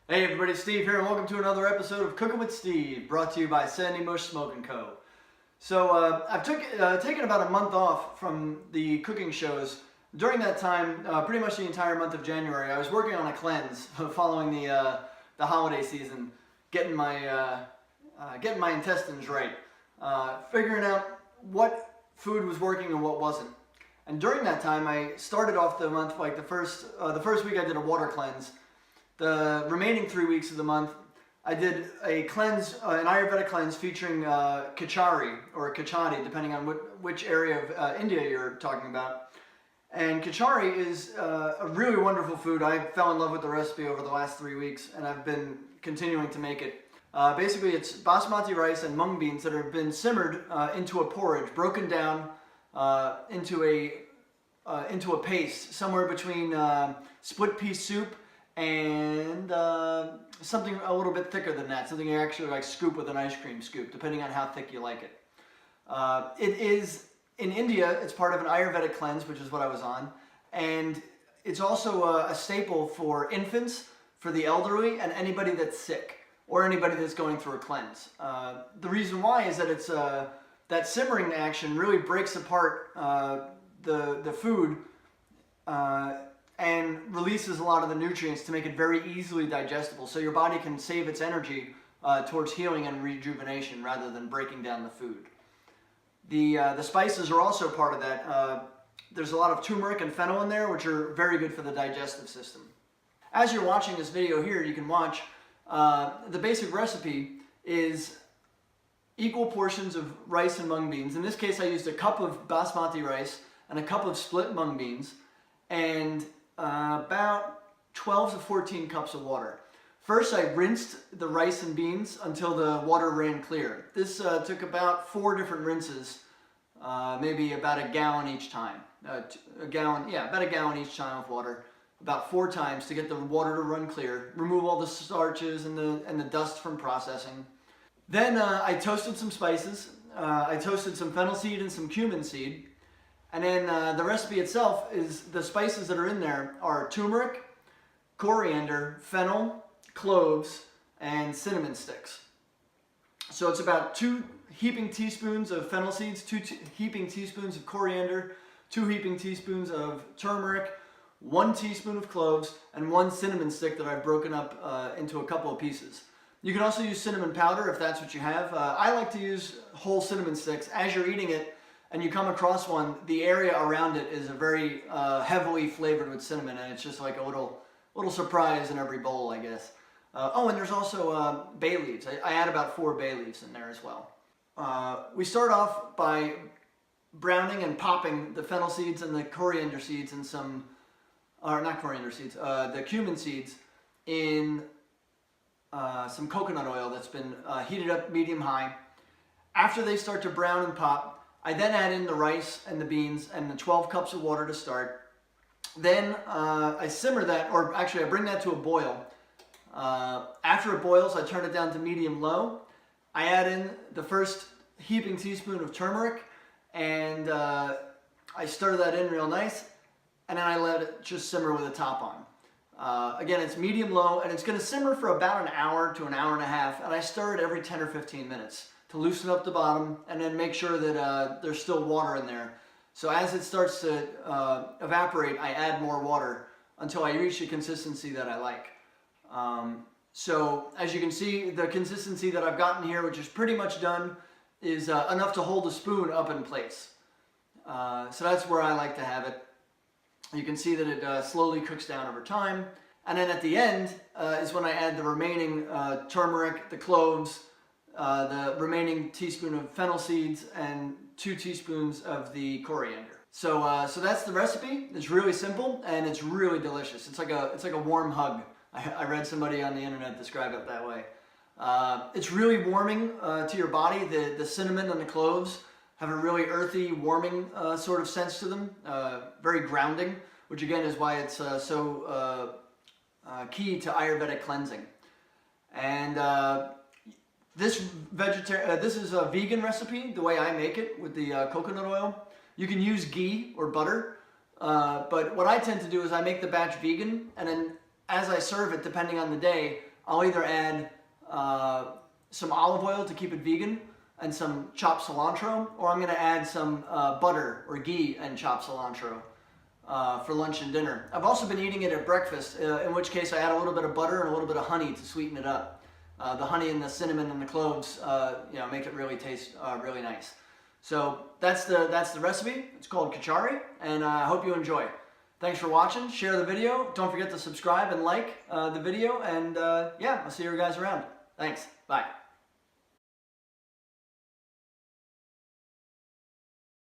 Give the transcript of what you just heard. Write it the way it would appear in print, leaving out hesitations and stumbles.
Hey everybody, Steve here, and welcome to another episode of Cooking with Steve, brought to you by Sandy Mush Smoke & Co. So I've taken about a month off from the cooking shows. During that time, pretty much the entire month of January, I was working on a cleanse following the holiday season, getting my intestines right, figuring out what food was working and what wasn't. And during that time, I started off the month like the first week I did a water cleanse. The remaining 3 weeks of the month, I did a cleanse, an Ayurvedic cleanse featuring Kitchari or Kitchadi, depending on which area of India you're talking about. And Kitchari is a really wonderful food. I fell in love with the recipe over the last 3 weeks, and I've been continuing to make it. Basically, it's basmati rice and mung beans that have been simmered into a porridge, broken down into a paste, somewhere between split pea soup and something a little bit thicker than that, something you actually like scoop with an ice cream scoop, depending on how thick you like it. It is, in India, it's part of an Ayurvedic cleanse, which is what I was on, and it's also a staple for infants, for the elderly, and anybody that's sick, or anybody that's going through a cleanse. The reason why is that it's that simmering action really breaks apart the food and releases a lot of the nutrients to make it very easily digestible, so your body can save its energy towards healing and rejuvenation rather than breaking down the food. The spices are also part of that. There's a lot of turmeric and fennel in there, which are very good for the digestive system. As you're watching this video here, you can watch the basic recipe is equal portions of rice and mung beans. In this case, I used a cup of basmati rice and a cup of split mung beans, and about 12 to 14 cups of water. First, I rinsed the rice and beans until the water ran clear. This took about 4 different rinses, maybe about a gallon each time. About a gallon each time of water, about 4 times to get the water to run clear, remove all the starches and the dust from processing. Then I toasted some spices. I toasted some fennel seed and some cumin seed. And then the recipe itself is the spices that are in there are turmeric, coriander, fennel, cloves, and cinnamon sticks. So it's about 2 heaping teaspoons of fennel seeds, 2 heaping teaspoons of coriander, 2 heaping teaspoons of turmeric, 1 teaspoon of cloves, and 1 cinnamon stick that I've broken up into a couple of pieces. You can also use cinnamon powder if that's what you have. I like to use whole cinnamon sticks. As you're eating it, and you come across one, the area around it is a very heavily flavored with cinnamon, and it's just like a little surprise in every bowl, I guess. Oh, and there's also bay leaves. I add about 4 bay leaves in there as well. We start off by browning and popping the fennel seeds and the coriander seeds and some, or not coriander seeds, the cumin seeds in some coconut oil that's been heated up medium-high. After they start to brown and pop, I then add in the rice and the beans and the 12 cups of water to start. Then I simmer that, or actually I bring that to a boil. After it boils, I turn it down to medium-low. I add in the first heaping teaspoon of turmeric, and I stir that in real nice, and then I let it just simmer with the top on. Again, it's medium-low, and it's going to simmer for about an hour to an hour and a half, and I stir it every 10 or 15 minutes. To loosen up the bottom and then make sure that there's still water in there. So as it starts to evaporate, I add more water until I reach the consistency that I like. So as you can see, the consistency that I've gotten here, which is pretty much done, is enough to hold a spoon up in place. So that's where I like to have it. You can see that it slowly cooks down over time. And then at the end is when I add the remaining turmeric, the cloves, the remaining teaspoon of fennel seeds, and 2 teaspoons of the coriander. So that's the recipe. It's really simple and it's really delicious. It's like a warm hug. I read somebody on the internet describe it that way. It's really warming to your body. The cinnamon and the cloves have a really earthy, warming sort of sense to them. Very grounding, which again is why it's so key to Ayurvedic cleansing. And this is a vegan recipe, the way I make it with the coconut oil. You can use ghee or butter, but what I tend to do is I make the batch vegan, and then as I serve it, depending on the day, I'll either add some olive oil to keep it vegan and some chopped cilantro, or I'm going to add some butter or ghee and chopped cilantro for lunch and dinner. I've also been eating it at breakfast, in which case I add a little bit of butter and a little bit of honey to sweeten it up. The honey and the cinnamon and the cloves, make it really taste really nice. So that's the recipe. It's called Kitchari, and I hope you enjoy. Thanks for watching. Share the video. Don't forget to subscribe and like the video, and yeah, I'll see you guys around. Thanks. Bye.